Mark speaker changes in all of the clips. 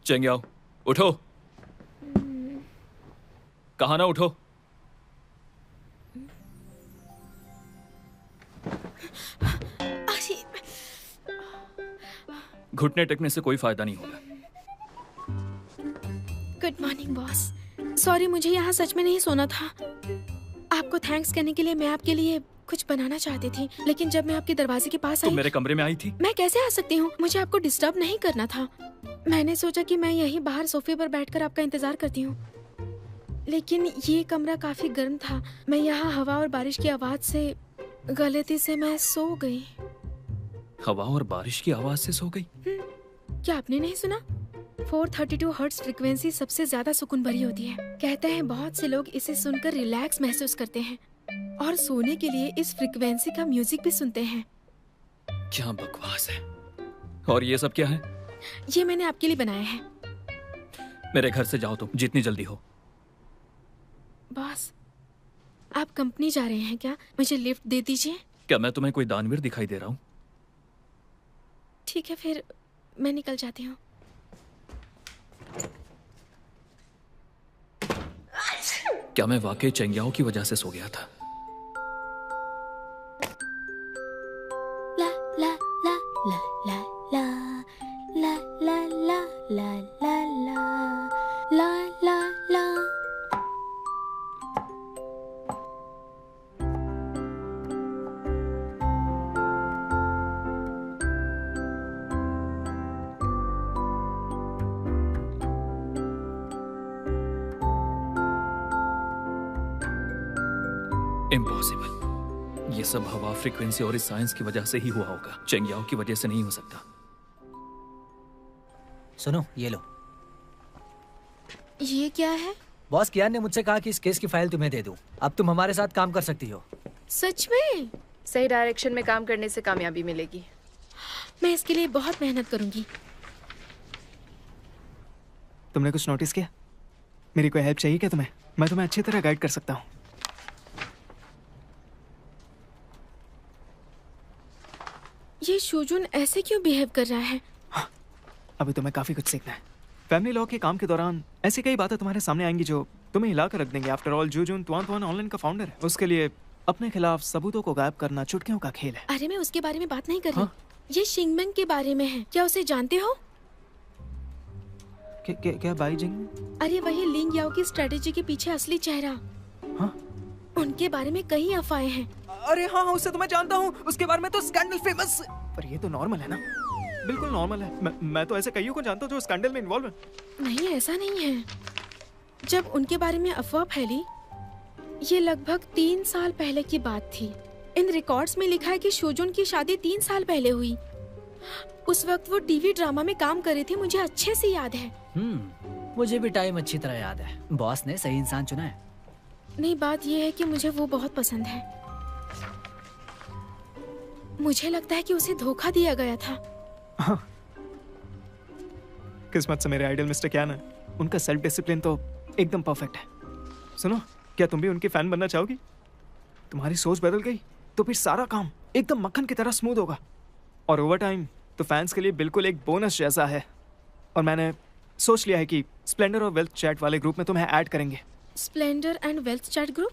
Speaker 1: चेंग्याओ, उठो। कहा ना उठो। घुटने टेकने से कोई फायदा नहीं होगा।
Speaker 2: Good morning boss. सॉरी, मुझे यहाँ सच में नहीं सोना था। आपको थैंक्स कहने के लिए मैं आपके लिए कुछ बनाना चाहती थी, लेकिन जब मैं आपके दरवाजे के पास आई।
Speaker 1: तुम मेरे कमरे में आई थी?
Speaker 2: मैं कैसे आ सकती हूँ? मुझे आपको डिस्टर्ब नहीं करना था। मैंने सोचा कि मैं यहीं बाहर सोफे पर बैठकर आपका इंतजार करती हूँ, लेकिन ये कमरा काफी गर्म था। मैं यहाँ हवा और बारिश की आवाज से गलती से मैं सो गई।
Speaker 1: हवा और बारिश की आवाज से सो गई?
Speaker 2: क्या आपने नहीं सुना? 432 हर्ट्ज फ्रीक्वेंसी सबसे ज्यादा सुकून भरी होती है। कहते हैं बहुत से लोग इसे सुनकर रिलैक्स महसूस करते हैं और सोने के लिए इस फ्रीक्वेंसी का म्यूजिक भी सुनते हैं।
Speaker 1: क्या बकवास है। और ये सब क्या है?
Speaker 2: ये मैंने आपके लिए बनाया है।
Speaker 1: मेरे घर से जाओ तुम, जितनी जल्दी हो।
Speaker 2: बॉस, आप कंपनी जा रहे हैं क्या? मुझे लिफ्ट दे दीजिए।
Speaker 1: क्या मैं तुम्हें कोई दानवीर दिखाई दे रहा हूँ?
Speaker 2: ठीक है, फिर मैं निकल जाती हूँ।
Speaker 1: क्या मैं वाकई चेंग्याओ की वजह से सो गया था?
Speaker 2: ला ला ला ला ला ला ला ला ला ला ला ला ला ला।
Speaker 1: इम्पॉसिबल। ये सब हवा, फ्रीक्वेंसी और इस साइंस की वजह से ही हुआ होगा। चेंग्याओ की वजह से नहीं हो सकता।
Speaker 3: सुनो, ये लो।
Speaker 2: ये क्या है?
Speaker 3: बॉस कियान ने मुझसे कहा कि इस केस की फाइल तुम्हें दे दूं। अब तुम हमारे साथ काम कर सकती हो।
Speaker 2: सच में?
Speaker 4: सही डायरेक्शन में काम करने से कामयाबी मिलेगी।
Speaker 2: मैं इसके लिए बहुत मेहनत करूंगी।
Speaker 5: तुमने कुछ नोटिस किया? मेरी कोई हेल्प चाहिए क्या तुम्हें? मैं तुम्हें अच्छी तरह गाइड कर सकता हूँ।
Speaker 2: ये शूजुन ऐसे क्यों बिहेव कर रहा है?
Speaker 5: हाँ, अभी तुम्हें काफी कुछ सीखना है। फैमिली लॉ के काम के दौरान ऐसी कई बातें तुम्हारे सामने आएंगी जो तुम्हें हिला कर रख देंगे। आफ्टर ऑल जूजुन तुआन ऑनलाइन का फाउंडर है। उसके लिए अपने खिलाफ सबूतों को गायब करना चुटकियों का खेल है।
Speaker 2: अरे मैं उसके बारे में बात नहीं कर रही।
Speaker 5: हाँ?
Speaker 2: ये शिंगमेंग के बारे में है। क्या उसे जानते हो?
Speaker 5: क्या बाई जिंग?
Speaker 2: अरे वही लिंग याओ की स्ट्रेटेजी के पीछे असली चेहरा।
Speaker 5: हाँ?
Speaker 2: उनके बारे में कई अफवाहें हैं।
Speaker 5: अरे हाँ, उसे तो मैं जानता हूँ। उसके बारे में तो स्कैंडल फेमस। पर ये तो नॉर्मल है ना? बिल्कुल नॉर्मल है। मैं तो ऐसे कईयों को जानता हूँ जो स्कैंडल में इन्वॉल्व है।
Speaker 2: नहीं, ऐसा नहीं है। जब उनके बारे में अफवाह फैली, ये लगभग 3 साल पहले की बात थी। इन रिकॉर्ड्स में लिखा है कि शूजुन की शादी 3 साल पहले हुई। उस वक्त वो टीवी ड्रामा में काम कर रही थी। मुझे अच्छे से याद है।
Speaker 3: मुझे भी टाइम अच्छी तरह याद है। बॉस ने सही इंसान चुना है।
Speaker 2: नहीं, बात ये है कि मुझे वो बहुत पसंद है। मुझे लगता है कि उसे धोखा दिया गया था।
Speaker 5: हाँ। किस्मत से मेरे आइडल मिस्टर कियान है। उनका सेल्फ डिसिप्लिन तो एकदम परफेक्ट है। सुनो, क्या तुम भी उनकी फैन बनना चाहोगी? तुम्हारी सोच बदल गई तो फिर सारा काम एकदम मक्खन की तरह स्मूथ होगा। और ओवर टाइम तो फैंस के लिए बिल्कुल एक बोनस जैसा है। और मैंने सोच लिया है कि स्प्लेंडर और वेल्थ चैट वाले ग्रुप में तुम्हें ऐड करेंगे।
Speaker 2: Splendour and wealth chat group?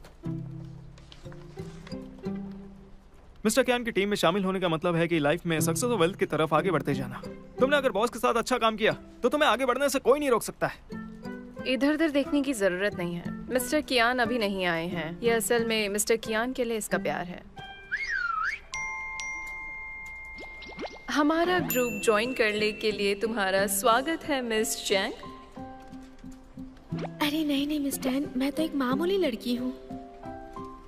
Speaker 5: Mister कियान की टीम में शामिल होने का मतलब है कि लाइफ में सक्सेस और वेल्थ की तरफ आगे बढ़ते जाना। तुमने अगर बॉस के साथ अच्छा काम किया तो तुम्हें आगे बढ़ने से कोई नहीं रोक सकता है।
Speaker 4: इधर उधर देखने की जरूरत नहीं है। मिस्टर कियान अभी नहीं आए हैं। ये असल में मिस्टर कियान के लिए इसका प्यार है। हमारा ग्रुप ज्वाइन करने के लिए तुम्हारा स्वागत है मिस चैंग।
Speaker 2: अरे नहीं मिस टैन, मैं तो एक मामूली लड़की हूँ।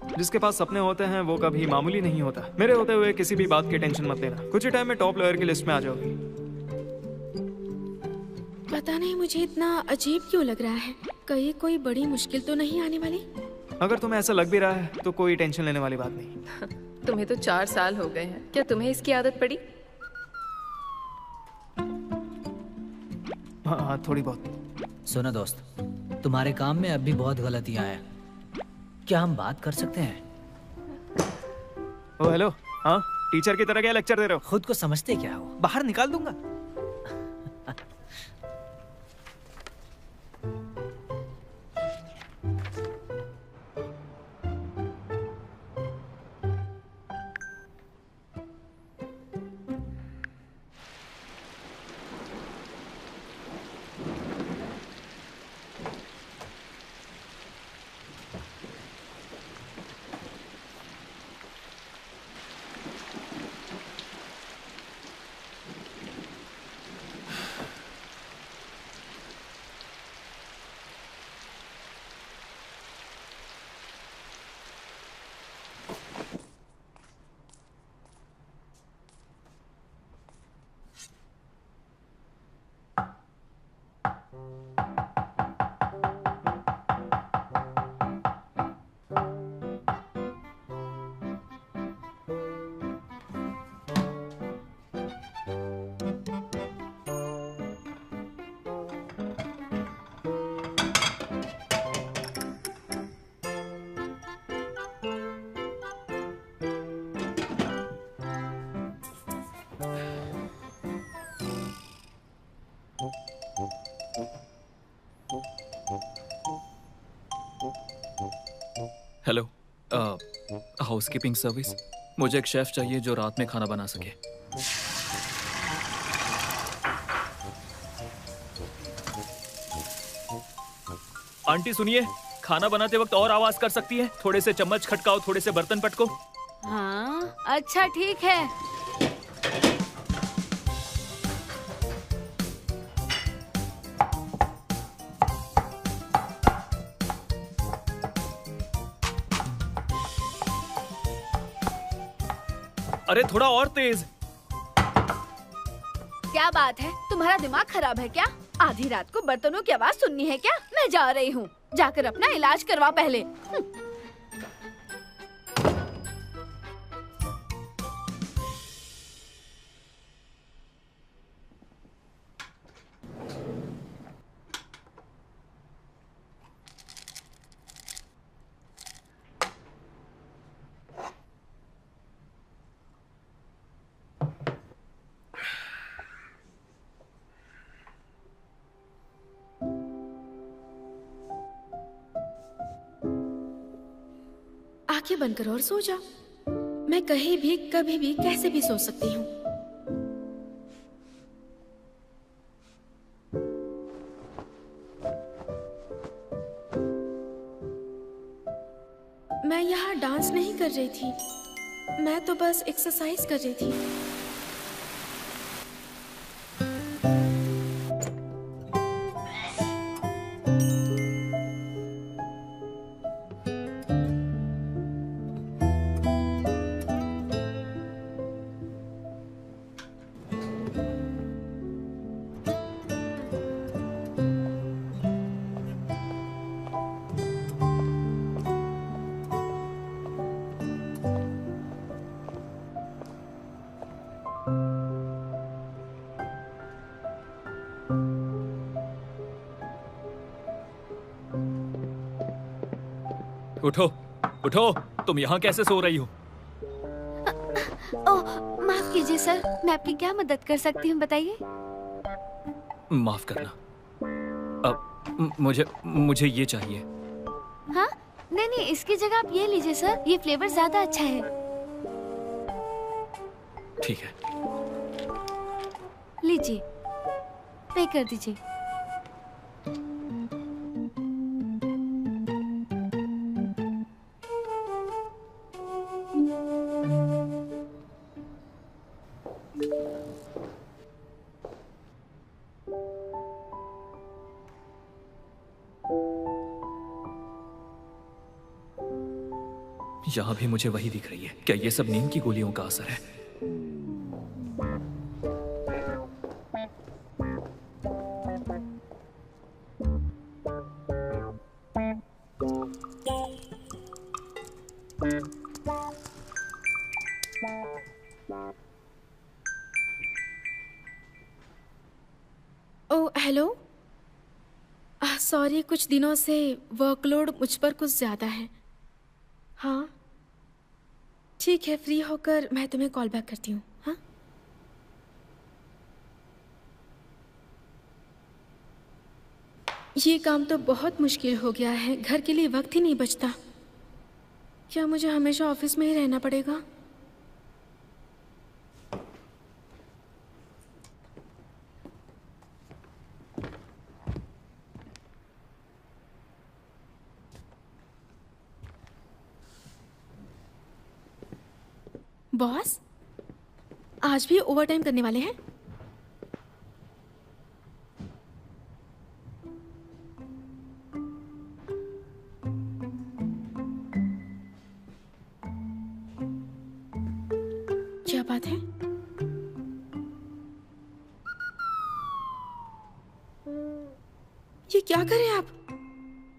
Speaker 5: जिसके पास सपने होते हैं वो कभी मामूली नहीं होता। मेरे होते हुए किसी भी बात की टेंशन मत लेना। कुछ ही टाइम में टॉप लॉयर की लिस्ट में आ जाओगी।
Speaker 2: पता नहीं मुझे इतना अजीब क्यों लग रहा है। कहीं कोई बड़ी मुश्किल तो नहीं आने वाली?
Speaker 5: अगर तुम्हें ऐसा लग भी रहा है तो कोई टेंशन लेने वाली बात नहीं।
Speaker 4: तुम्हें तो 4 साल हो गए हैं। क्या तुम्हें इसकी आदत पड़ी?
Speaker 5: हाँ, थोड़ी बहुत।
Speaker 3: सुनो दोस्त, तुम्हारे काम में अब भी बहुत गलतियां हैं। क्या हम बात कर सकते हैं?
Speaker 5: ओ हेलो। हाँ, टीचर की तरह क्या लेक्चर दे रहे हो?
Speaker 3: खुद को समझते क्या हो?
Speaker 5: बाहर निकाल दूंगा।
Speaker 1: Hello, housekeeping service. मुझे एक शेफ चाहिए जो रात में खाना बना सके। आंटी सुनिए, खाना बनाते वक्त और आवाज कर सकती है? थोड़े से चम्मच खटकाओ, थोड़े से बर्तन पटको।
Speaker 6: हाँ, अच्छा ठीक है।
Speaker 1: अरे थोड़ा और तेज।
Speaker 6: क्या बात है, तुम्हारा दिमाग खराब है क्या? आधी रात को बर्तनों की आवाज सुननी है क्या? मैं जा रही हूँ, जाकर अपना इलाज करवा पहले।
Speaker 2: आंखें बंद करो और सो जा। मैं कहीं भी कभी भी कैसे भी सो सकती हूँ। मैं यहाँ डांस नहीं कर रही थी, मैं तो बस एक्सरसाइज कर रही थी।
Speaker 1: उठो, उठो, तुम यहाँ कैसे सो रही हो?
Speaker 6: ओह, माफ कीजिए सर, मैं आपकी क्या मदद कर सकती हूँ बताइए।
Speaker 1: माफ करना, अब मुझे ये चाहिए।
Speaker 6: हाँ, नहीं नहीं, इसकी जगह आप ये लीजिए सर, ये फ्लेवर ज्यादा अच्छा है।
Speaker 1: ठीक है,
Speaker 6: लीजिए, पे कर दीजिए।
Speaker 1: यहाँ भी मुझे वही दिख रही है। क्या ये सब नींद की गोलियों का असर है?
Speaker 2: ओह हेलो, सॉरी, कुछ दिनों से वर्कलोड मुझ पर कुछ ज्यादा है। हाँ ठीक है, फ्री होकर मैं तुम्हें कॉल बैक करती हूँ। हाँ, ये काम तो बहुत मुश्किल हो गया है, घर के लिए वक्त ही नहीं बचता। क्या मुझे हमेशा ऑफिस में ही रहना पड़ेगा? बॉस, आज भी ओवरटाइम करने वाले हैं? क्या बात है? ये क्या कर रहे हैं आप?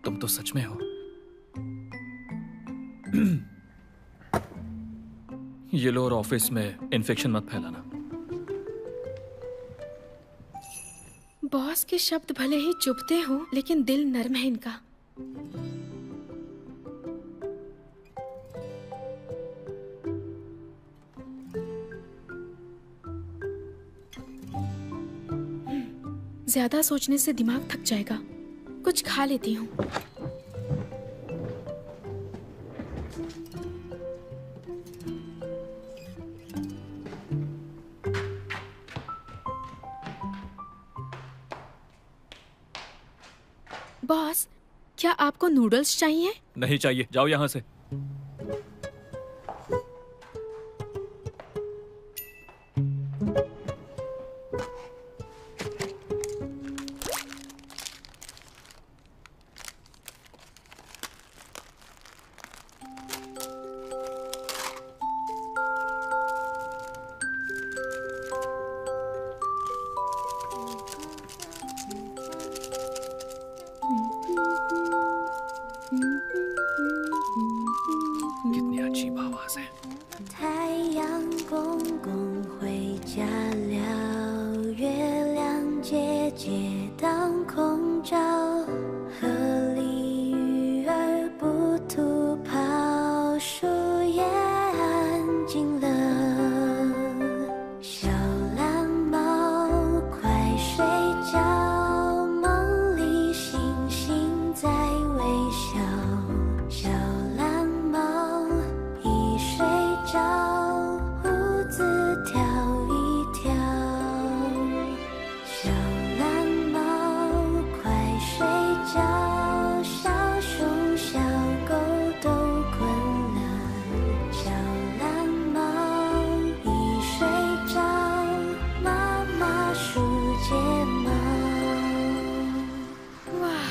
Speaker 1: तुम तो सच में हो। ये लो, और ऑफिस में इन्फेक्शन मत फैलाना।
Speaker 2: बॉस के शब्द भले ही चुभते हो, लेकिन दिल नर्म है इनका। ज्यादा सोचने से दिमाग थक जाएगा, कुछ खा लेती हूँ। क्या आपको नूडल्स चाहिए?
Speaker 1: नहीं चाहिए, जाओ यहाँ से। कितनी अजीब आवाज है।
Speaker 7: 太阳公公回家了，月亮姐姐当空照，河里鱼儿不吐泡，树叶安静了。小蓝猫快睡觉，梦里星星在微笑。小蓝猫一睡着，胡子跳一跳。小蓝猫快睡觉，小熊小狗都困了。小蓝猫一睡着，妈妈数睫毛。
Speaker 2: वाह,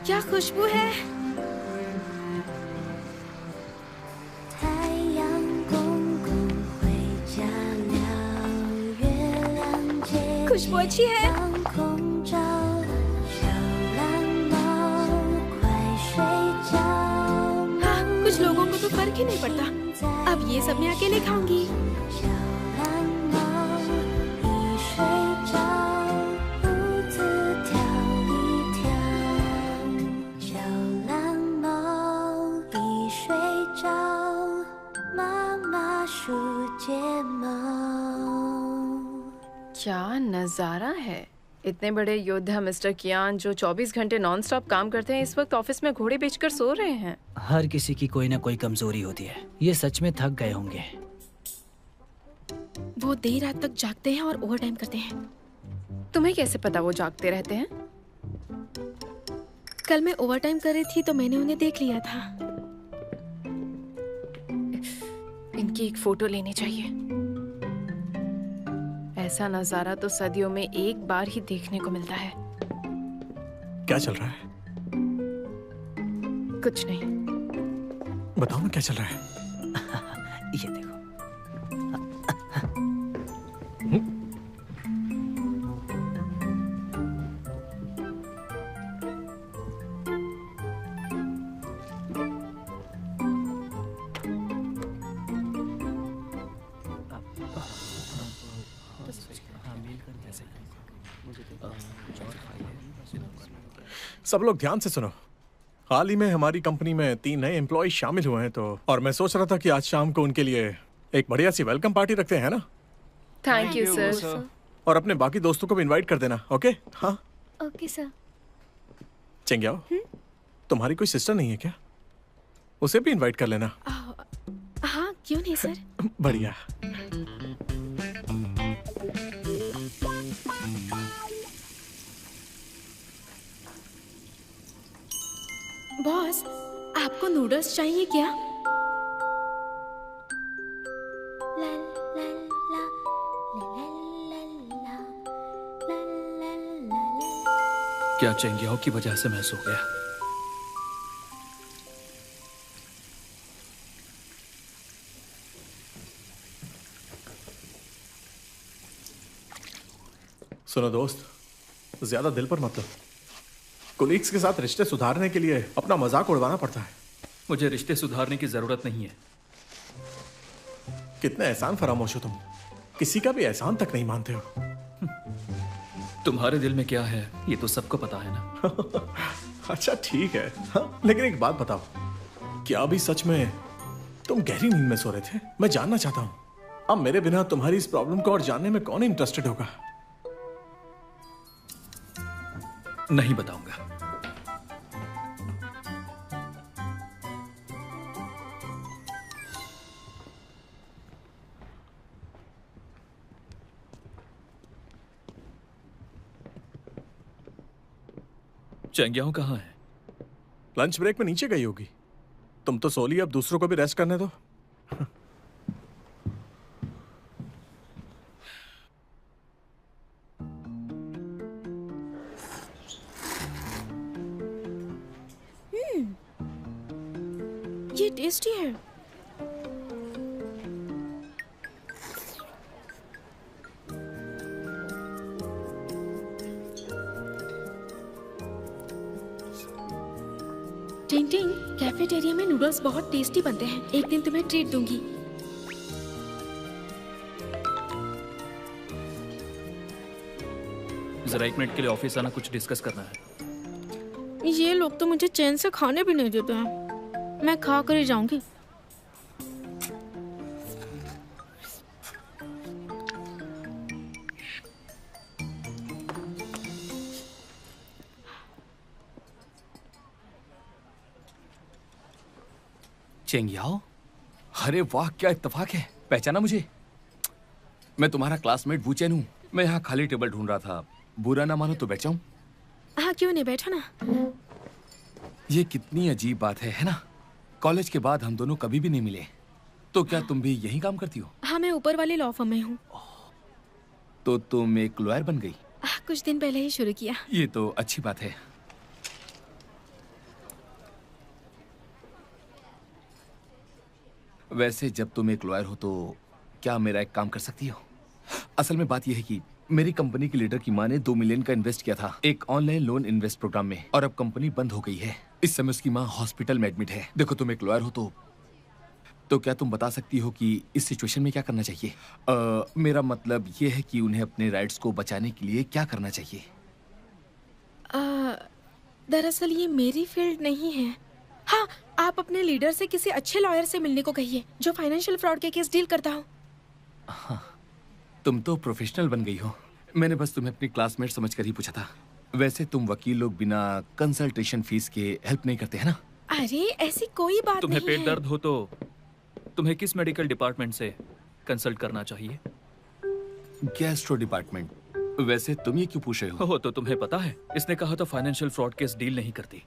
Speaker 2: क्या खुशबू है।
Speaker 7: 太阳公公回家了，月亮姐
Speaker 2: खुशबू अच्छी है।
Speaker 7: 当空照，小蓝猫快睡觉。
Speaker 2: हाँ, कुछ लोगों को तो फर्क ही नहीं पड़ता। अब ये सब मैं अकेले खाऊंगी।
Speaker 7: 小蓝猫一睡着，胡子跳一跳。小蓝猫一睡着，妈妈数睫毛。
Speaker 4: क्या नज़ारा है। इतने बड़े योद्धा मिस्टर कियान जो 24 घंटे नॉन स्टॉप काम करते हैं, इस वक्त ऑफिस में घोड़े बेचकर सो रहे हैं।
Speaker 3: हर किसी की कोई ना कोई कमजोरी होती है। ये सच में थक गए होंगे।
Speaker 2: वो देर रात तक जागते हैं और ओवर टाइम करते हैं।
Speaker 4: तुम्हें कैसे पता वो जागते रहते हैं?
Speaker 2: कल मैं ओवर टाइम कर रही थी तो मैंने उन्हें देख लिया था।
Speaker 4: इनकी एक फोटो लेनी चाहिए। ऐसा नजारा तो सदियों में एक बार ही देखने को मिलता है।
Speaker 8: क्या चल रहा है?
Speaker 4: कुछ नहीं।
Speaker 8: बताओ ना क्या चल रहा है?
Speaker 3: ये देखो।
Speaker 8: सब लोग ध्यान से सुनो। हाल ही में हमारी कंपनी में 3 नए एम्प्लॉय शामिल हुए हैं, तो और मैं सोच रहा था कि आज शाम को उनके लिए एक बढ़िया सी वेलकम पार्टी रखते हैं ना।
Speaker 4: Thank you sir.
Speaker 8: और अपने बाकी दोस्तों को भी इनवाइट कर देना, ओके? हाँ
Speaker 6: ओके सर।
Speaker 8: चंग्याओ, तुम्हारी कोई सिस्टर नहीं है क्या? उसे भी इनवाइट कर लेना।
Speaker 2: हाँ, क्यों नहीं सर।
Speaker 8: बढ़िया।
Speaker 2: बॉस, आपको नूडल्स चाहिए क्या?
Speaker 7: ला ला ला ला ला ला ला ला ला ला।
Speaker 1: क्या चेंगियाओ की वजह से मैं सो गया?
Speaker 8: सुनो दोस्त, ज्यादा दिल पर मत लो। कोलीग्स के साथ रिश्ते सुधारने के लिए अपना मजाक उड़वाना पड़ता है।
Speaker 1: मुझे रिश्ते सुधारने की जरूरत नहीं है।
Speaker 8: कितने एहसान फरामोश हो तुम, किसी का भी एहसान तक नहीं मानते हो।
Speaker 1: तुम्हारे दिल में क्या है ये तो सबको पता है ना।
Speaker 8: अच्छा ठीक है, हाँ, लेकिन एक बात बताओ, क्या अभी सच में तुम गहरी नींद में सो रहे थे? मैं जानना चाहता हूं। अब मेरे बिना तुम्हारी इस प्रॉब्लम को और जानने में कौन इंटरेस्टेड होगा?
Speaker 1: नहीं बताऊंगा। चेंगियाओ कहाँ है?
Speaker 8: लंच ब्रेक में नीचे गई होगी। तुम तो सो ली, अब दूसरों को भी रेस्ट करने दो।
Speaker 2: ये टेस्टी है। टिंग टिंग, कैफेटेरिया में नूडल्स बहुत टेस्टी बनते हैं। एक दिन तुम्हें ट्रीट दूंगी।
Speaker 1: जरा 1 मिनट के लिए ऑफिस आना, कुछ डिस्कस करना है।
Speaker 2: ये लोग तो मुझे चैन से खाने भी नहीं देते हैं। मैं खा कर ही जाऊंगी।
Speaker 9: चेंगियाओ, अरे वाह क्या इत्तेफाक है, पहचाना मुझे? मैं तुम्हारा क्लासमेट वूचेन हूँ। मैं यहाँ खाली टेबल ढूंढ रहा था। बुरा ना मानो तो बैठ जाऊं?
Speaker 2: हाँ क्यों नहीं, बैठो ना।
Speaker 9: ये कितनी अजीब बात है ना? कॉलेज के बाद हम दोनों कभी भी नहीं मिले। तो क्या तुम भी यही काम करती हो?
Speaker 2: हाँ, मैं ऊपर वाले लॉ फर्म में हूँ।
Speaker 9: तो तुम एक लॉयर बन गई?
Speaker 2: कुछ दिन पहले ही शुरू किया।
Speaker 9: ये तो अच्छी बात है। वैसे जब तुम एक लॉयर हो तो क्या मेरा एक काम कर सकती हो? असल में बात यह है कि मेरी कंपनी की लीडर की माँ ने 2 मिलियन का इन्वेस्ट किया था एक ऑनलाइन लोन इन्वेस्ट प्रोग्राम में, और अब कंपनी बंद हो गई है। इस समय उसकी माँ हॉस्पिटल में एडमिट है। देखो तुम एक लॉयर हो तो क्या तुम बता सकती हो कि इस सिचुएशन में क्या करना चाहिए? मेरा मतलब ये है कि उन्हें अपने राइट्स को बचाने के लिए क्या करना चाहिए?
Speaker 2: दरअसल ये मेरी फील्ड नहीं है। हाँ, आप अपने लीडर से किसी अच्छे लॉयर से मिलने को कहिए जो फाइनेंशियल फ्रॉड के केस डील करता हो।
Speaker 9: हाँ, तुम तो प्रोफेशनल बन गई हो। मैंने बस तुम्हें अपनी क्लासमेट समझकर ही पूछा था। वैसे तुम वकील लोग बिना कंसल्टेशन फीस के हेल्प नहीं करते हैं ना?
Speaker 2: अरे ऐसी कोई बात
Speaker 1: तुम्हें
Speaker 2: नहीं
Speaker 1: पेट
Speaker 2: है।
Speaker 1: दर्द हो तो तुम्हें किस मेडिकल डिपार्टमेंट से कंसल्ट करना चाहिए?
Speaker 9: Gastro department. वैसे तुम ये क्यों पूछ रहे हो?
Speaker 1: तो तुम्हें पता है, इसने कहा था फाइनेंशियल फ्रॉड केस डील नहीं करती,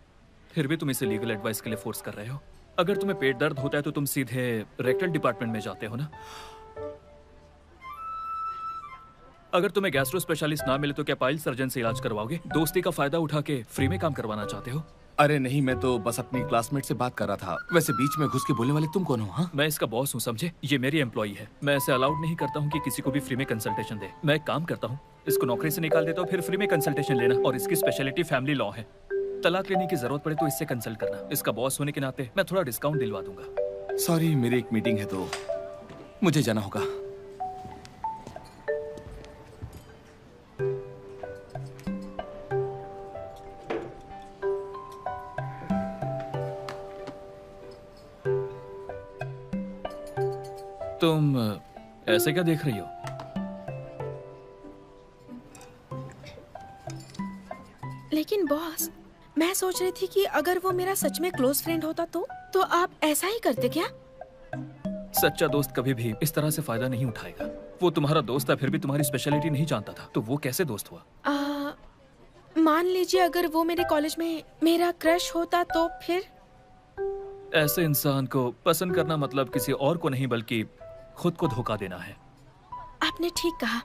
Speaker 1: फिर भी तुम इसे लीगल एडवाइस के लिए फोर्स कर रहे हो। अगर तुम्हें पेट दर्द होता है तो तुम सीधे रेक्टल डिपार्टमेंट में जाते हो ना। अगर तुम्हें गैस्ट्रो स्पेशलिस्ट ना मिले तो क्या पाइल सर्जन से इलाज करवाओगे? दोस्ती का फायदा उठा के फ्री में काम करवाना चाहते हो?
Speaker 9: अरे नहीं, मैं तो बस अपनी क्लासमेट से बात कर रहा था। वैसे बीच में घुस के बोलने वाले तुम कौन हो? हाँ,
Speaker 1: मैं इसका बॉस हूँ, समझे? ये मेरी एम्प्लॉई है। मैं ऐसे अलाउड नहीं करता हूँ कि किसी को भी फ्री में कंसल्टेशन दे। मैं एक काम करता हूँ, इसको नौकरी से निकाल देता हूँ, फिर फ्री में कंसल्टेशन लेना। और इसकी स्पेशलिटी फैमिली लॉ है। तलाक लेने की जरूरत पड़े तो इससे कंसल्ट करना। इसका बॉस होने के नाते मैं थोड़ा डिस्काउंट दिलवा दूंगा।
Speaker 9: सॉरी, मेरी एक मीटिंग है तो मुझे जाना होगा।
Speaker 1: तुम ऐसे क्या देख रही हो?
Speaker 2: लेकिन बॉस, मैं सोच रही थी कि अगर वो मेरा सच में क्लोज फ्रेंड होता तो आप ऐसा ही करते क्या?
Speaker 1: सच्चा दोस्त कभी भी इस तरह से फायदा नहीं उठाएगा। वो तुम्हारा दोस्त था, फिर भी तुम्हारी स्पेशलिटी नहीं जानता था, तो वो कैसे दोस्त हुआ?
Speaker 2: मान लीजिए अगर वो मेरे कॉलेज में मेरा क्रश होता तो फिर?
Speaker 1: ऐसे इंसान को पसंद करना मतलब किसी और को नहीं बल्कि खुद को धोखा देना है।
Speaker 2: आपने ठीक कहा।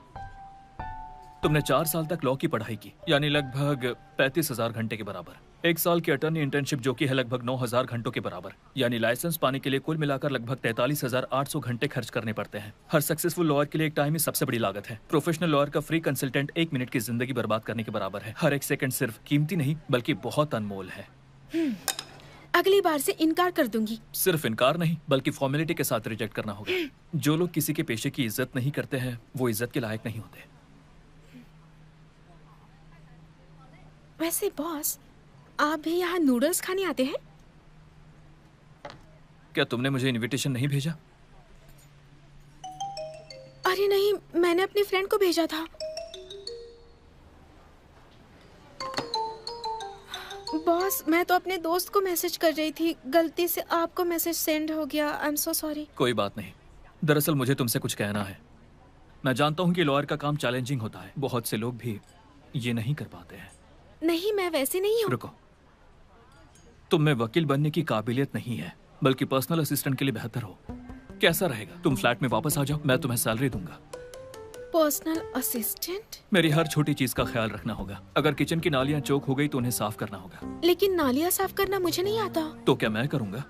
Speaker 1: तुमने 4 साल तक लॉ की पढ़ाई की, यानी लगभग 35,000 घंटे के बराबर। 1 साल की अटर्नी इंटर्नशिप जो कि है लगभग 9,000 घंटों के बराबर, यानी लाइसेंस पाने के लिए कुल मिलाकर लगभग 43,800 घंटे खर्च करने पड़ते हैं। हर सक्सेसफुल लॉयर के लिए एक टाइम ही सबसे बड़ी लागत है। प्रोफेशनल लॉयर का फ्री कंसल्टेंट 1 मिनट की जिंदगी बर्बाद करने के बराबर है। हर एक सेकंड सिर्फ कीमती नहीं बल्कि बहुत अनमोल है।
Speaker 2: अगली बार से इनकार कर दूंगी।
Speaker 1: सिर्फ इनकार नहीं बल्कि फॉर्मेलिटी के साथ रिजेक्ट करना होगा। जो लोग किसी के पेशे की इज्जत नहीं करते हैं वो इज्जत के लायक नहीं होते।
Speaker 2: वैसे बॉस, आप भी यहाँ नूडल्स खाने आते हैं?
Speaker 1: क्या तुमने मुझे इनविटेशन नहीं भेजा?
Speaker 2: अरे नहीं, मैंने अपनी फ्रेंड को भेजा था। बॉस, मैं तो अपने दोस्त को मैसेज कर रही थी, गलती से आपको मैसेज सेंड हो गया। I am so sorry.
Speaker 1: कोई बात नहीं। दरअसल मुझे तुमसे कुछ कहना है। मैं जानता हूँ कि लॉयर का काम चैलेंजिंग होता है, बहुत से लोग भी ये नहीं कर पाते हैं।
Speaker 2: नहीं, मैं वैसे नहीं हूँ।
Speaker 1: रुको, तुम में वकील बनने की काबिलियत नहीं है, बल्कि पर्सनल असिस्टेंट के लिए बेहतर हो। कैसा रहेगा, तुम फ्लैट में वापस आ जाओ, मैं तुम्हें सैलरी दूंगा।
Speaker 2: Personal assistant?
Speaker 1: मेरी हर छोटी चीज का ख्याल रखना होगा। अगर किचन की नालियां चौक हो गई तो उन्हें साफ करना होगा।
Speaker 2: लेकिन नालियाँ साफ करना मुझे नहीं आता।
Speaker 1: तो क्या मैं करूंगा?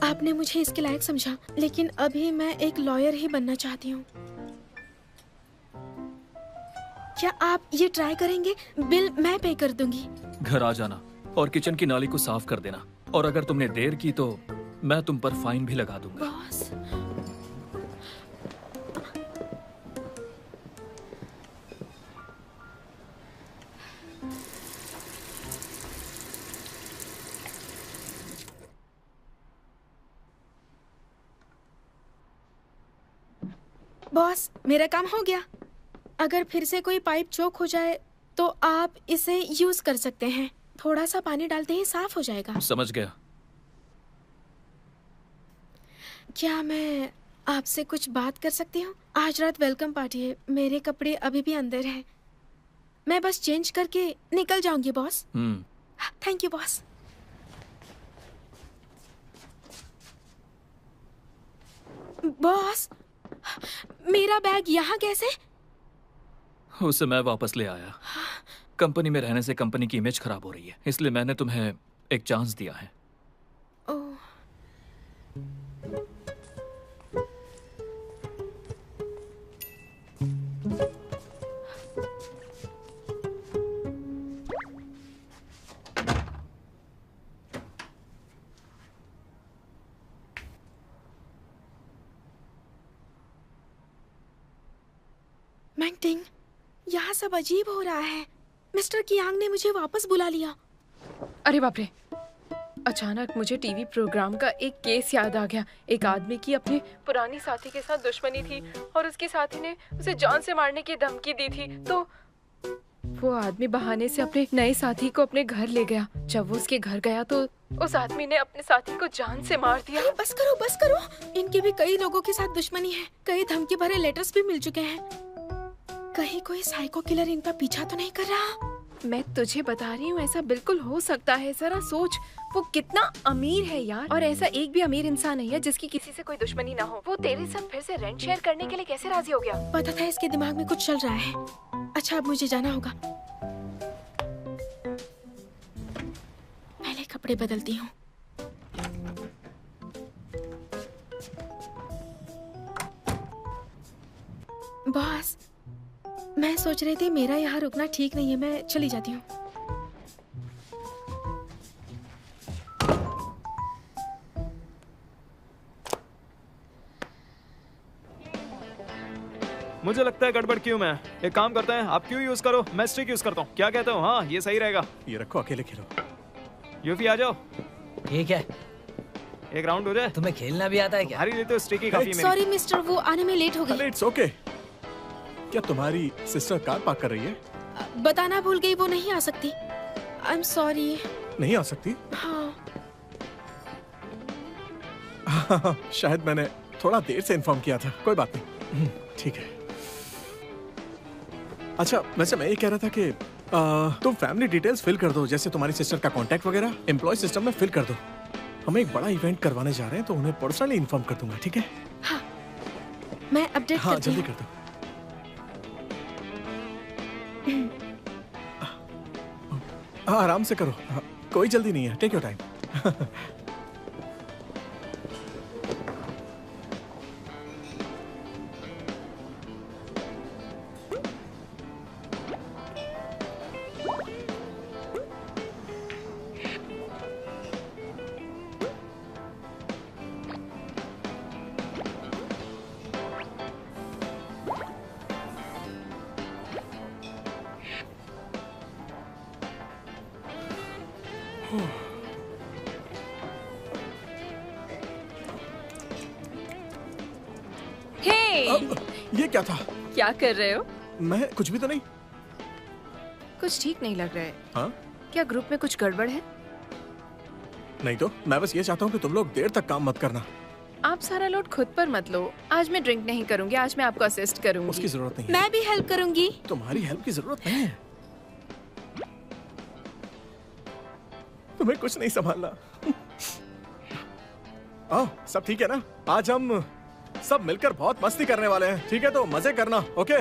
Speaker 2: आपने मुझे इसके लायक समझा, लेकिन अभी मैं एक लॉयर ही बनना चाहती हूँ। क्या आप ये ट्राई करेंगे? बिल मैं पे कर दूंगी।
Speaker 1: घर आ जाना और किचन की नाली को साफ कर देना, और अगर तुमने देर की तो मैं तुम पर फाइन भी लगा दूंगा।
Speaker 2: बॉस, बॉस, मेरा काम हो गया। अगर फिर से कोई पाइप चोक हो जाए तो आप इसे यूज कर सकते हैं। थोड़ा सा पानी डालते ही साफ हो जाएगा।
Speaker 1: समझ गया।
Speaker 2: क्या मैं आपसे कुछ बात कर सकती हूँ? आज रात वेलकम पार्टी है, मेरे कपड़े अभी भी अंदर हैं। मैं बस चेंज करके निकल जाऊंगी boss. Thank you boss. Boss, मेरा बैग यहाँ कैसे?
Speaker 1: उसे मैं वापस ले आया। कंपनी में रहने से कंपनी की इमेज खराब हो रही है, इसलिए मैंने तुम्हें एक चांस दिया है।
Speaker 2: ओह, मैंगटिंग, यहाँ सब अजीब हो रहा है। मिस्टर कियांग ने मुझे वापस बुला लिया।
Speaker 4: अरे बाप रे, अचानक मुझे टीवी प्रोग्राम का एक केस याद आ गया। एक आदमी की अपने पुरानी साथी के साथ दुश्मनी थी और उसके साथी ने उसे जान से मारने की धमकी दी थी। तो वो आदमी बहाने से अपने नए साथी को अपने घर ले गया। जब वो उसके घर गया तो उस आदमी ने अपने साथी को जान से मार दिया।
Speaker 2: अरे बस करो, बस करो। इनकी भी कई लोगों के साथ दुश्मनी है। कई धमकी भरे लेटर्स भी मिल चुके हैं। कहीं कोई साइको किलर इनका पीछा तो नहीं कर रहा?
Speaker 4: मैं तुझे बता रही हूँ, ऐसा बिल्कुल हो सकता है। जरा सोच, वो कितना अमीर है यार। और ऐसा एक भी अमीर इंसान नहीं है जिसकी किसी से कोई दुश्मनी ना हो। वो तेरे साथ फिर से रेंट शेयर करने के लिए कैसे राजी हो गया?
Speaker 2: पता था इसके दिमाग में कुछ चल रहा है। अच्छा, अब मुझे जाना होगा। पहले कपड़े बदलती हूँ। बॉस, मैं सोच रही थी मेरा यहाँ रुकना ठीक नहीं है, मैं चली जाती हूँ।
Speaker 5: मुझे लगता है गड़बड़ क्यों मैं। एक काम करते हैं, आप क्यों यूज करो, मैं स्टिक यूज करता हूँ। क्या कहते हो? हाँ, ये सही रहेगा।
Speaker 8: ये रखो, अकेले खेलो।
Speaker 5: यूफी आ जाओ,
Speaker 3: ठीक है।
Speaker 5: एक राउंड हो जाए।
Speaker 3: तुम्हें खेलना भी आता है क्या?
Speaker 5: हरी तो स्टिक ही काफी है मेरी।
Speaker 2: सॉरी मिस्टर, वो आने में लेट हो
Speaker 8: अरे
Speaker 2: गई।
Speaker 8: It's okay. क्या तुम्हारी सिस्टर कार पार्क कर रही है?
Speaker 2: बताना भूल गई, वो नहीं आ सकती। I am sorry.
Speaker 8: नहीं आ सकती?
Speaker 2: हाँ,
Speaker 8: शायद मैंने थोड़ा देर से इन्फॉर्म किया था। कोई बात नहीं, ठीक है। अच्छा, वैसे मैं ये कह रहा था कि तुम फैमिली डिटेल्स फिल कर दो, जैसे तुम्हारी सिस्टर का कांटेक्ट वगैरह एम्प्लॉय सिस्टम में फिल कर दो। हम एक बड़ा इवेंट करवाने जा रहे हैं तो उन्हें पर्सनली इन्फॉर्म कर दूंगा, ठीक है?
Speaker 2: हाँ, मैं अपडेट
Speaker 8: हाँ,
Speaker 2: करती
Speaker 8: जल्दी
Speaker 2: हूँ।
Speaker 8: कर दो। हाँ, आराम से करो। हाँ, कोई जल्दी नहीं है, टेक योर टाइम। ये क्या था?
Speaker 4: क्या कर रहे हो?
Speaker 8: मैं कुछ भी तो नहीं।
Speaker 4: कुछ ठीक नहीं लग रहा है।
Speaker 8: हाँ?
Speaker 4: क्या ग्रुप में कुछ गड़बड़ है?
Speaker 8: नहीं तो मैं बस ये चाहता हूँ कि तुम लोग देर तक काम मत करना।
Speaker 4: आप सारा लोड खुद पर मत लो। आज मैं ड्रिंक नहीं करूंगी, आज मैं आपको असिस्ट करूंगी।
Speaker 8: उसकी जरूरत नहीं है।
Speaker 2: मैं भी हेल्प करूंगी।
Speaker 8: तुम्हारी हेल्प की जरूरत नहीं है। तुम्हें कुछ नहीं संभालना। आओ, सब ठीक है ना? आज हम सब मिलकर बहुत मस्ती करने वाले हैं, ठीक है? तो मजे करना, ओके?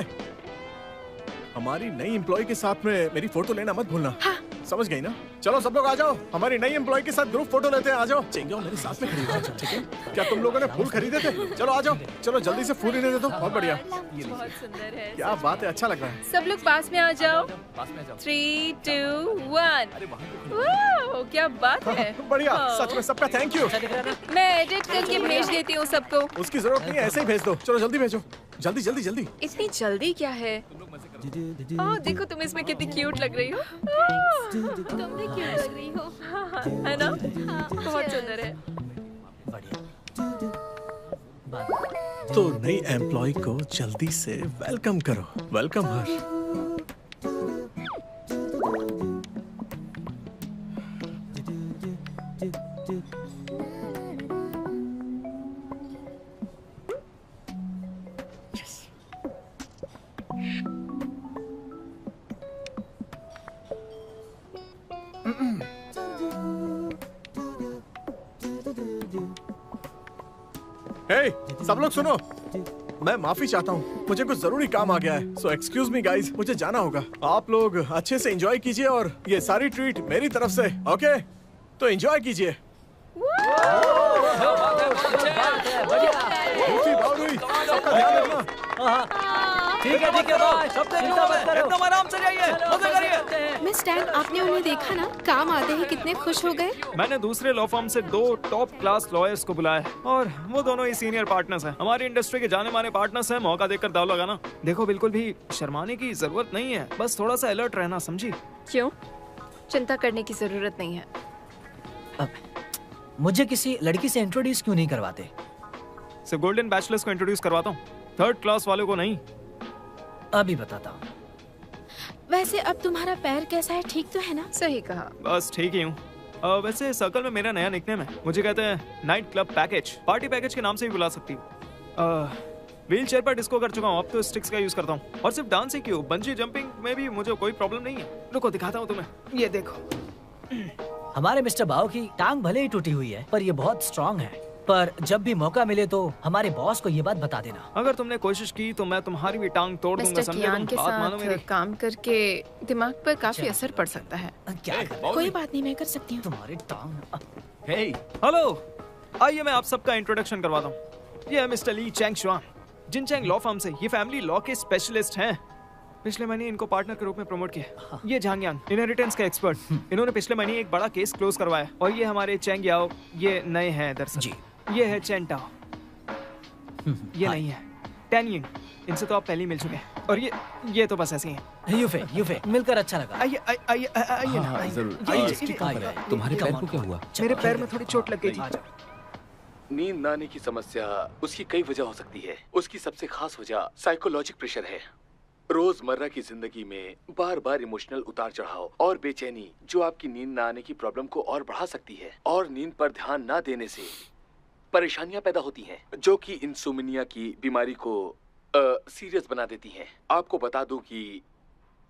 Speaker 8: हमारी नई एम्प्लॉय के साथ में मेरी फोटो लेना मत भूलना।
Speaker 2: हाँ।
Speaker 8: समझ गई ना? चलो सब लोग आ जाओ, हमारी नई एम्प्लॉय के साथ ग्रुप फोटो लेते हैं। आ जाओ, चेंगे मेरे साथ में खड़ी हो, ठीक है? क्या तुम लोगों ने फूल खरीदे थे? चलो आ जाओ, चलो जल्दी से फूल इन्हें दे दो। बहुत बढ़िया,
Speaker 4: बहुत सुंदर है।
Speaker 8: क्या बात है, अच्छा लग रहा है।
Speaker 4: सब लोग पास में आ जाओ। 3, 2, 1। वाह, क्या बात है।
Speaker 8: बढ़िया, सच में सबका थैंक यू।
Speaker 4: मैं एडिट करके भेज देती हूँ सबको।
Speaker 8: उसकी जरूरत नहीं है, ऐसे ही भेज दो। चलो जल्दी भेजो, जल्दी जल्दी जल्दी।
Speaker 4: इतनी जल्दी क्या है? ओह, देखो तुम इसमें कितनी क्यूट लग रही हो।
Speaker 6: तुम भी क्यूट लग रही हो।
Speaker 4: है ना? बहुत सुंदर है।
Speaker 8: तो नई एम्प्लॉय को जल्दी से वेलकम करो। वेलकम हर। हे, सब लोग सुनो, मैं माफी चाहता हूँ, मुझे कुछ जरूरी काम आ गया है। सो एक्सक्यूज मी गाइस, मुझे जाना होगा। आप लोग अच्छे से एंजॉय कीजिए और ये सारी ट्रीट मेरी तरफ से, ओके? तो एंजॉय कीजिए। दूसरी बात हुई, सबका ध्यान रखना।
Speaker 3: ठीक है बॉस,
Speaker 1: एकदम आराम से जाइए, मजे करिए।
Speaker 2: मिस स्टैन, आपने उन्हें देखा ना? काम आते ही कितने खुश हो गए।
Speaker 5: मैंने दूसरे लॉ फर्म से 2 टॉप क्लास लॉयर्स को बुलाया है और वो दोनों ही सीनियर पार्टनर्स हैं। हमारी इंडस्ट्री के जाने माने पार्टनर्स हैं। मौका देकर दाव लगाना। देखो, बिल्कुल भी शर्माने की जरूरत नहीं है, बस थोड़ा सा अलर्ट रहना, समझी?
Speaker 4: क्यों? चिंता करने की जरूरत नहीं है।
Speaker 3: मुझे किसी लड़की से इंट्रोड्यूस क्यों नहीं करवाते?
Speaker 5: सिर्फ गोल्डन बैचलर्स को इंट्रोड्यूस करवाता हूँ, 3rd क्लास वालों को नहीं।
Speaker 3: अभी बताता हूँ।
Speaker 2: वैसे अब तुम्हारा पैर कैसा है? ठीक तो है ना?
Speaker 4: सही कहा।
Speaker 5: बस ठीक ही हूँ। वैसे सर्कल में मेरा नया निकनेम है, मुझे कहते हैं night club package. Party package के नाम से भी बुला सकती हूँ। व्हील चेयर पर डिस्को कर चुका हूँ, अब तो स्टिक्स का यूज करता हूँ। और सिर्फ डांस ही क्यों, बंजी जंपिंग में भी मुझे कोई प्रॉब्लम नहीं है। रुको दिखाता हूँ तुम्हें, ये देखो।
Speaker 3: हमारे मिस्टर बाओ की टांग भले ही टूटी हुई है, पर ये बहुत स्ट्रांग है। पर जब भी मौका मिले तो हमारे बॉस को ये बात बता देना।
Speaker 5: अगर तुमने कोशिश की तो मैं तुम्हारी भी टांग तोड़ दूंगा,
Speaker 4: मिस्टर
Speaker 5: समझे?
Speaker 4: कियान
Speaker 5: तुम
Speaker 4: के
Speaker 5: बात मानो
Speaker 4: साथ
Speaker 5: मेरी।
Speaker 4: काम करके दिमाग पर काफी असर पड़ सकता है।
Speaker 3: क्या
Speaker 2: कोई बात नहीं, मैं कर सकती हूँ।
Speaker 3: तुम्हारी टांग।
Speaker 8: हे,
Speaker 5: हेलो, आइए मैं आप सबका इंट्रोडक्शन करवाता हूँ। ये है मिस्टर ली चैंग शुआन, जिनचैंग लॉ फर्म से। ये फैमिली लॉ के स्पेशलिस्ट हैं। पिछले महीने इनको पार्टनर के रूप में प्रमोट किया। ये झांग यांग, इनहेरिटेंस का एक्सपर्ट। इन्होंने पिछले महीने एक बड़ा केस क्लोज करवाया। और ये हमारे चैंग याओ, ये नए हैं दरअसल
Speaker 3: जी।
Speaker 5: ये है चेन टाओ, ये नहीं है टैन यिंग, इनसे तो आप पहले ही मिल चुके हैं। और ये तो बस ऐसे ही हैं।
Speaker 3: यूफे मिलकर अच्छा लगा।
Speaker 5: आइए आइए आइए ना, आइए।
Speaker 9: तुम्हारे पैर को क्या हुआ?
Speaker 5: मेरे पैर में थोड़ी चोट लग गई थी।
Speaker 9: नींद न आने की समस्या उसकी कई वजह हो सकती है। उसकी सबसे खास वजह साइकोलॉजिक प्रेशर है। रोजमर्रा की जिंदगी में बार बार इमोशनल उतार चढ़ाव और बेचैनी जो आपकी नींद न आने की प्रॉब्लम को और बढ़ा सकती है। और नींद पर ध्यान न देने से परेशानियां पैदा होती हैं, जो कि इंसोम्निया की बीमारी को सीरियस बना देती हैं। आपको बता दूं कि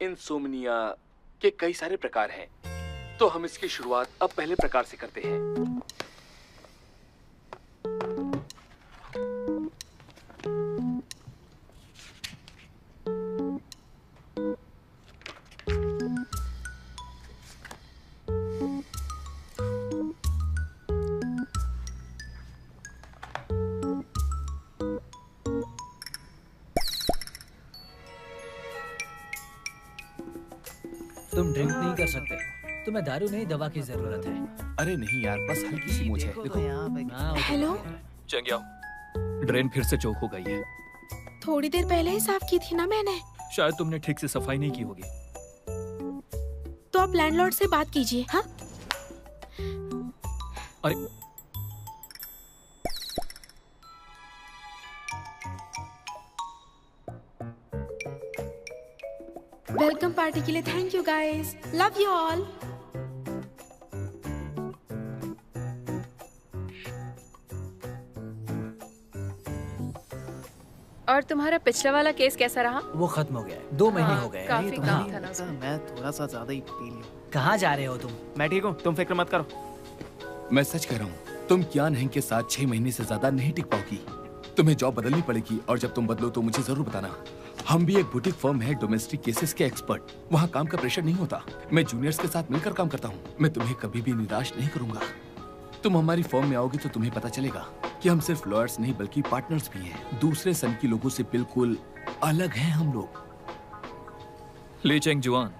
Speaker 9: इंसोम्निया के कई सारे प्रकार हैं, तो हम इसकी शुरुआत अब पहले प्रकार से करते हैं।
Speaker 3: तुम ड्रिंक नहीं कर सकते, तुम्हें दारू नहीं दवा की जरूरत है।
Speaker 9: अरे नहीं यार, बस हल्की सी मूंछ है। देखो
Speaker 2: हेलो,
Speaker 1: चंग्याओ, ड्रेन फिर से चौक हो गई है।
Speaker 2: थोड़ी देर पहले ही साफ की थी ना मैंने।
Speaker 1: शायद तुमने ठीक से सफाई नहीं की होगी।
Speaker 2: तो आप लैंडलॉर्ड से बात कीजिए। हाँ,
Speaker 1: अरे
Speaker 2: वेलकम पार्टी के लिए thank you guys, love you all.
Speaker 4: और तुम्हारा पिछला वाला केस कैसा रहा?
Speaker 3: वो खत्म हो गया है, 2 महीने हो गए।
Speaker 4: काफी काम था ना
Speaker 5: लगता
Speaker 4: उसमें।
Speaker 5: मैं थोड़ा सा ज्यादा ही पी लिया।
Speaker 3: कहाँ जा रहे हो तुम?
Speaker 5: मैं ठीक हूँ, तुम फिक्र मत करो।
Speaker 9: मैं सच कह रहा हूँ, तुम कियान हेंग के साथ 6 महीने से ज्यादा नहीं टिक पाओगी। तुम्हें जॉब बदलनी पड़ेगी और जब तुम बदलो तो मुझे जरूर बताना। हम भी एक बुटीक फर्म है डोमेस्टिक केसेस के एक्सपर्ट। वहाँ काम का प्रेशर नहीं होता। मैं जूनियर्स के साथ मिलकर काम करता हूँ। मैं तुम्हें कभी भी निराश नहीं करूंगा। तुम हमारी फर्म में आओगी तो तुम्हें पता चलेगा कि हम सिर्फ लॉयर्स नहीं बल्कि पार्टनर्स भी हैं। दूसरे सन की लोगों से बिल्कुल अलग हैं हम लोग।
Speaker 1: ली चेंग जुआन,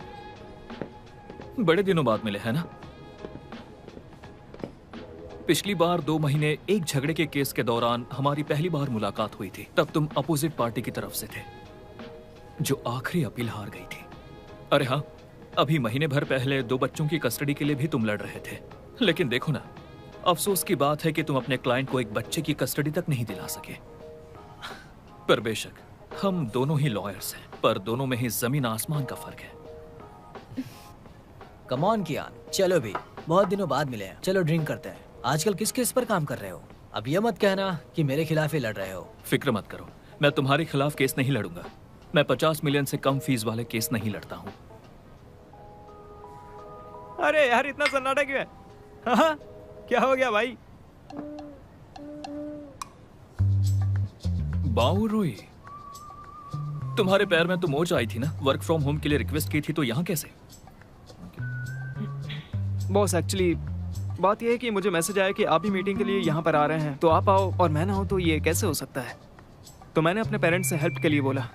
Speaker 1: बड़े दिनों बाद मिले हैं ना? पिछली बार 2 महीने एक झगड़े के केस के दौरान हमारी पहली बार मुलाकात हुई थी। तब तुम अपोजिट पार्टी की तरफ से थे जो आखिरी अपील हार गई थी। अरे हाँ, अभी महीने भर पहले 2 बच्चों की कस्टडी के लिए भी तुम लड़ रहे थे। लेकिन देखो ना, अफसोस की बात है कि तुम अपने क्लाइंट को एक बच्चे की कस्टडी तक नहीं दिला सके। पर बेशक हम दोनों ही लॉयर्स हैं, पर दोनों में ही जमीन आसमान का फर्क है।
Speaker 3: कम ऑन कियान, चलो भी, बहुत दिनों बाद मिले हैं। चलो ड्रिंक करते हैं। आजकल किस केस पर काम कर रहे हो? अब ये मत कहना कि मेरे खिलाफ ही लड़ रहे हो।
Speaker 1: फिक्र मत करो, मैं तुम्हारे खिलाफ केस नहीं लड़ूंगा। मैं 50 मिलियन से कम फीस वाले केस नहीं लड़ता हूँ।
Speaker 5: अरे यार, इतना सन्नाटा क्यों है? हाँ, क्या हो गया भाई?
Speaker 1: बाउरुई, तुम्हारे पैर में तो मोच आई थी ना? वर्क फ्रॉम होम के लिए रिक्वेस्ट की थी, तो यहाँ कैसे?
Speaker 5: बॉस, एक्चुअली बात यह है कि मुझे मैसेज आया कि आप भी मीटिंग के लिए यहाँ पर आ रहे हैं, तो आप आओ और मैं ना हूँ तो ये कैसे हो सकता है? तो मैंने अपने पेरेंट्स से हेल्प के लिए बोला,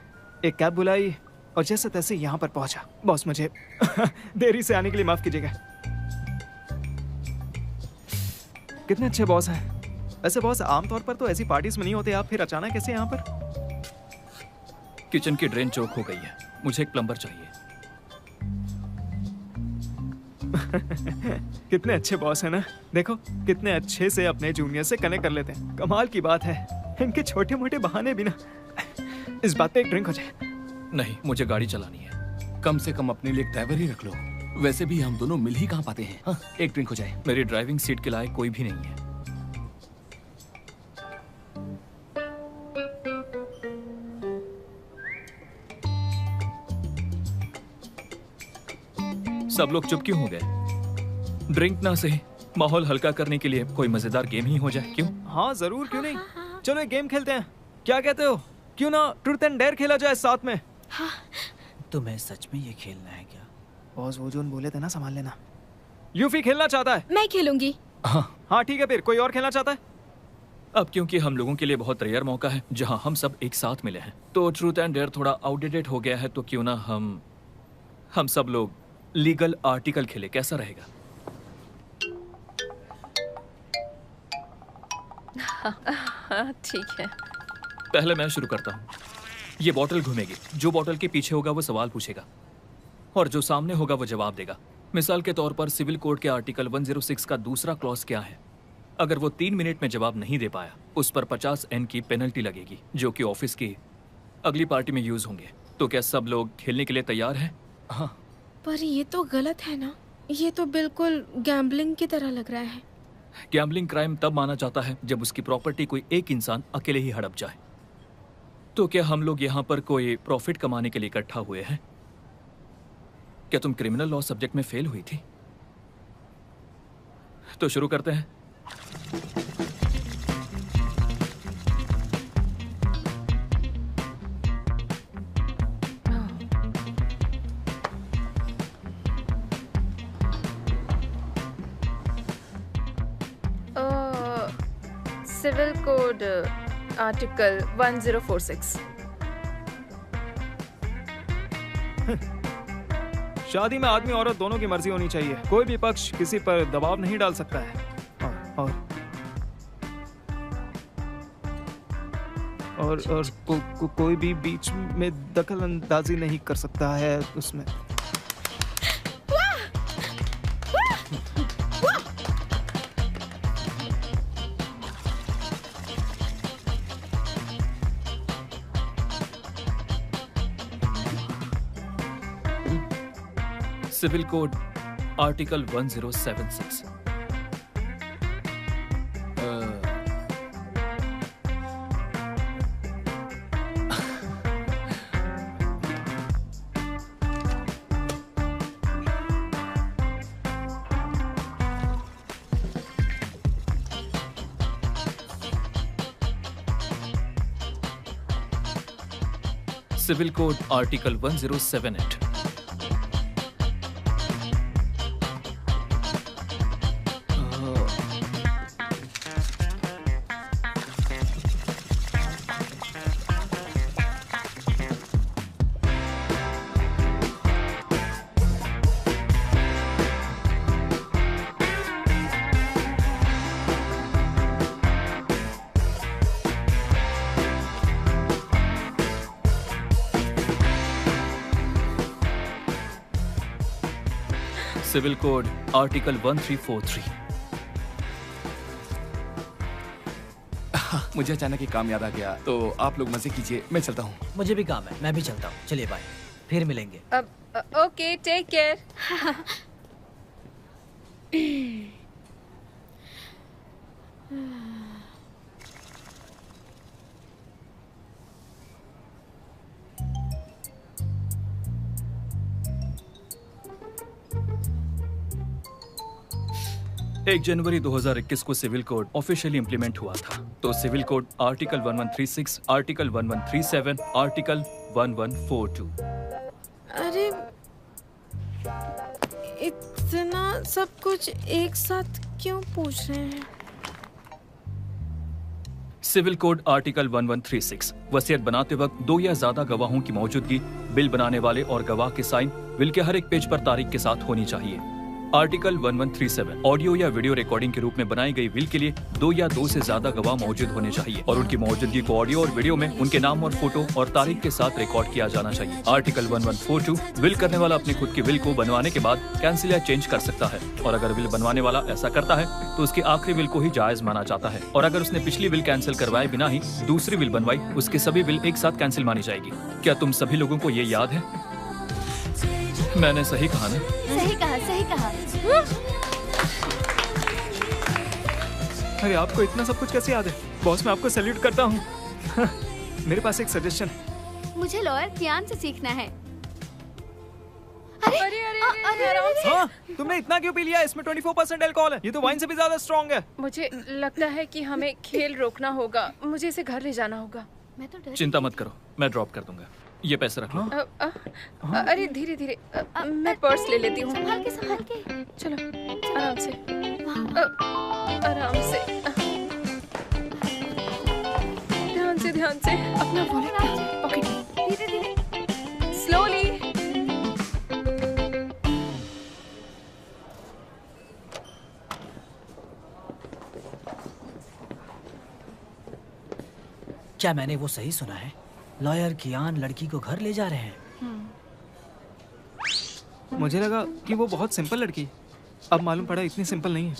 Speaker 5: एक कैब बुलाई और जैसे तैसे यहाँ पर पहुँचा। बॉस, मुझे देरी से आने के लिए माफ कीजिएगा। कितने अच्छे बॉस हैं। वैसे बॉस, आमतौर पर तो ऐसी पार्टीज में नहीं होते आप, फिर अचानक कैसे यहाँ पर?
Speaker 1: किचन की ड्रेन चौक हो गई है, मुझे एक प्लम्बर चाहिए।
Speaker 5: कितने अच्छे बॉस है ना। देखो कितने अच्छे से अपने जूनियर से कनेक्ट कर लेते हैं। कमाल की बात है, इनके छोटे मोटे बहाने भी ना। इस बात पे एक ड्रिंक हो जाए।
Speaker 1: नहीं, मुझे गाड़ी चलानी है।
Speaker 9: कम से कम अपने लिए एक ड्राइवर ही रख लो। वैसे भी हम दोनों मिल ही कहाँ पाते हैं। हाँ, एक ड्रिंक हो जाए।
Speaker 1: मेरी ड्राइविंग सीट के लायक कोई भी नहीं है। सब लोग चुप क्यों हो गए? ड्रिंक ना सही, माहौल हल्का करने के लिए कोई मजेदार गेम ही हो जाए, क्यों?
Speaker 5: हाँ जरूर, क्यों नहीं। चलो एक गेम खेलते हैं, क्या कहते हो? क्यों ना ट्रूथ एंड डेयर खेला जाए साथ में?
Speaker 2: हाँ।
Speaker 3: तुम्हें सच में ये खेलना है क्या?
Speaker 5: बॉस, वो जो बोले थे ना, संभाल लेना। यूफी खेलना चाहता है?
Speaker 2: मैं खेलूंगी।
Speaker 5: हाँ ठीक है, फिर कोई और खेलना चाहता है?
Speaker 1: अब क्योंकि हम लोगों के लिए बहुत रेयर मौका है जहां हम सब एक साथ मिले हैं, तो ट्रूथ एंड डेयर थोड़ा आउटडेटेड हो गया है, तो क्यों ना हम सब लोग लीगल आर्टिकल खेले, कैसा रहेगा?
Speaker 4: हाँ ठीक है।
Speaker 1: पहले मैं शुरू करता हूँ। ये बॉटल घूमेगी, जो बॉटल के पीछे होगा वो सवाल पूछेगा और जो सामने होगा वो जवाब देगा। मिसाल के तौर पर सिविल कोड के आर्टिकल 106 का दूसरा क्लॉज क्या है? अगर वो 3 मिनट में जवाब नहीं दे पाया, उस पर 50 N की पेनल्टी लगेगी, जो कि ऑफिस की अगली पार्टी में यूज होंगे। तो क्या सब लोग खेलने के लिए तैयार हैं?
Speaker 9: हाँ।
Speaker 2: पर ये तो गलत है ना, ये तो बिल्कुल गैम्बलिंग की तरह लग रहा है।
Speaker 1: गैम्बलिंग क्राइम तब माना जाता है जब उसकी प्रॉपर्टी कोई एक इंसान अकेले ही हड़प जाए। तो क्या हम लोग यहाँ पर कोई प्रॉफिट कमाने के लिए इकट्ठा हुए हैं? क्या तुम क्रिमिनल लॉ सब्जेक्ट में फेल हुई थी? तो शुरू करते हैं।
Speaker 4: Civil code article 1046।
Speaker 5: शादी में आदमी औरत दोनों की मर्जी होनी चाहिए, कोई भी पक्ष किसी पर दबाव नहीं डाल सकता है। और कोई भी बीच में दखल अंदाजी नहीं कर सकता है उसमें।
Speaker 1: Civil code article 1076। Civil code article 1078। Civil code article 1343।
Speaker 9: मुझे अचानक एक काम याद आ गया, तो आप लोग मजे कीजिए, मैं चलता हूँ।
Speaker 3: मुझे भी काम है, मैं भी चलता हूँ। चलिए बाय, फिर मिलेंगे।
Speaker 4: अब ओके, टेक केयर।
Speaker 1: एक जनवरी 2021 को सिविल कोड ऑफिशियली इंप्लीमेंट हुआ था। तो civil code article 1136, article 1137, article 1142।
Speaker 2: अरे इतना सब कुछ एक साथ क्यों पूछ रहे हैं?
Speaker 1: सिविल कोड आर्टिकल 1136, वसीयत बनाते वक्त 2 या ज्यादा गवाहों की मौजूदगी, बिल बनाने वाले और गवाह के साइन विल के हर एक पेज पर तारीख के साथ होनी चाहिए। आर्टिकल 1137, ऑडियो या वीडियो रिकॉर्डिंग के रूप में बनाई गई विल के लिए 2 या 2 से ज्यादा गवाह मौजूद होने चाहिए और उनकी मौजूदगी को ऑडियो और वीडियो में उनके नाम और फोटो और तारीख के साथ रिकॉर्ड किया जाना चाहिए। आर्टिकल 1142, विल करने वाला अपनी खुद की विल को बनवाने के बाद कैंसिल या चेंज कर सकता है, और अगर विल बनवाने वाला ऐसा करता है तो उसकी आखिरी विल को ही जायज माना जाता है, और अगर उसने पिछली विल कैंसिल करवाए बिना ही दूसरी विल बनवाई, उसकी सभी विल एक साथ कैंसिल मानी जाएगी। क्या तुम सभी लोगों को ये याद है? मैंने सही कहा ना?
Speaker 6: सही कहा, सही कहा।
Speaker 5: अरे आपको इतना सब कुछ कैसे याद है? बॉस, मैं आपको सैल्यूट करता हूँ। मेरे पास एक सजेशन है।
Speaker 6: मुझे लॉयर कियान से सीखना है।
Speaker 4: अरे अरे अरे आराम से।
Speaker 5: हाँ, तुमने इतना क्यों पी लिया? इसमें 24% अल्कोहल है। ये तो वाइन से भी ज्यादा स्ट्रॉन्ग है।
Speaker 4: मुझे लगता है कि हमें खेल रोकना होगा। मुझे इसे घर ले जाना होगा।
Speaker 6: मैं तो डर
Speaker 1: चिंता मत करो, मैं ड्रॉप कर दूंगा। ये पैसे रख लो।
Speaker 4: अरे धीरे धीरे, मैं पर्स ले लेती हूँ।
Speaker 6: संभाल के, संभाल के।
Speaker 4: चलो आराम से, आराम से, ध्यान से, ध्यान से। अपना वॉलेट पॉकेट में,
Speaker 6: धीरे धीरे,
Speaker 4: स्लोली।
Speaker 3: क्या मैंने वो सही सुना है? लॉयर कियान लड़की को घर ले जा रहे हैं।
Speaker 5: मुझे लगा कि वो बहुत सिंपल लड़की है। अब मालूम पड़ा इतनी सिंपल नहीं है।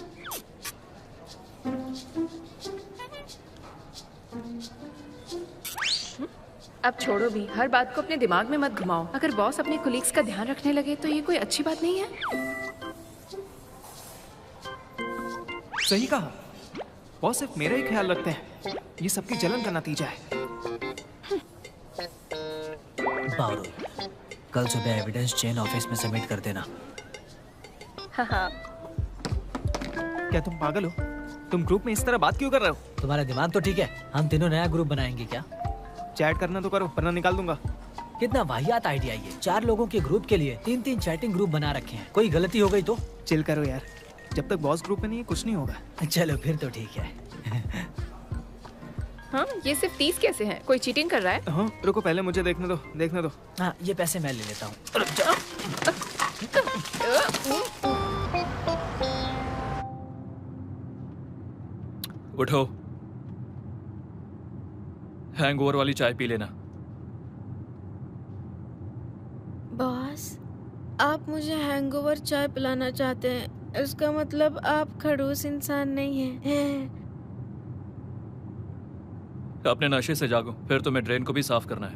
Speaker 4: अब छोड़ो भी, हर बात को अपने दिमाग में मत घुमाओ। अगर बॉस अपने कोलीग्स का ध्यान रखने लगे तो ये कोई अच्छी बात नहीं है।
Speaker 5: सही कहा। बॉस सिर्फ मेरा ही ख्याल रखते हैं। ये सबकी जलन का नतीजा है।
Speaker 3: पारुल, कल सुबह एविडेंस चेन ऑफिस में सबमिट कर देना।
Speaker 4: हाँ।
Speaker 5: क्या तुम पागल हो? तुम ग्रुप में इस तरह बात क्यों कर रहे हो?
Speaker 3: तुम्हारा दिमाग तो ठीक है। हम तीनों नया ग्रुप बनाएंगे क्या?
Speaker 5: चैट करना तो करो, वरना निकाल दूंगा।
Speaker 3: कितना वाहियात आइडिया ये। 4 लोगों के ग्रुप के लिए 3-3 चैटिंग ग्रुप बना रखे हैं। कोई गलती हो गई तो?
Speaker 5: चिल करो यार, जब तक बॉस ग्रुप में नहीं है कुछ नहीं होगा।
Speaker 3: चलो फिर तो ठीक है।
Speaker 4: हाँ, ये सिर्फ 30 कैसे हैं? कोई चीटिंग कर रहा है?
Speaker 5: हाँ, रुको पहले मुझे देखने दो, देखने दो।
Speaker 3: हाँ, ये पैसे मैं ले लेता हूँ।
Speaker 1: उठो, हैंगओवर वाली चाय पी लेना।
Speaker 2: बॉस, आप मुझे हैंगओवर चाय पिलाना चाहते हैं, इसका मतलब आप खड़ूस इंसान नहीं हैं।
Speaker 1: अपने नशे से जागो, फिर तुम्हें ड्रेन को भी साफ करना है।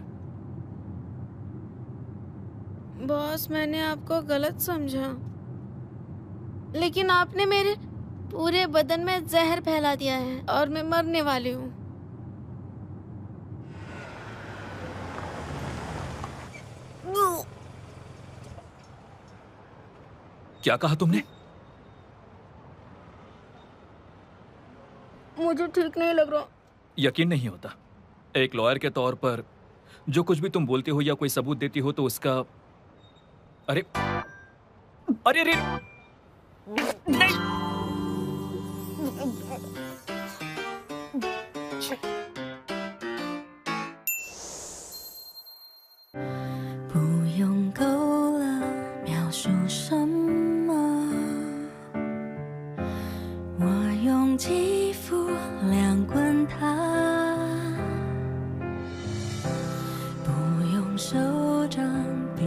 Speaker 2: बॉस, मैंने आपको गलत समझा, लेकिन आपने मेरे पूरे बदन में जहर फैला दिया है और मैं मरने वाली हूँ।
Speaker 1: क्या कहा तुमने?
Speaker 2: मुझे ठीक नहीं लग रहा।
Speaker 1: यकीन नहीं होता। एक लॉयर के तौर पर जो कुछ भी तुम बोलते हो या कोई सबूत देती हो तो उसका अरे अरे अरे नहीं
Speaker 7: 用肌肤量观它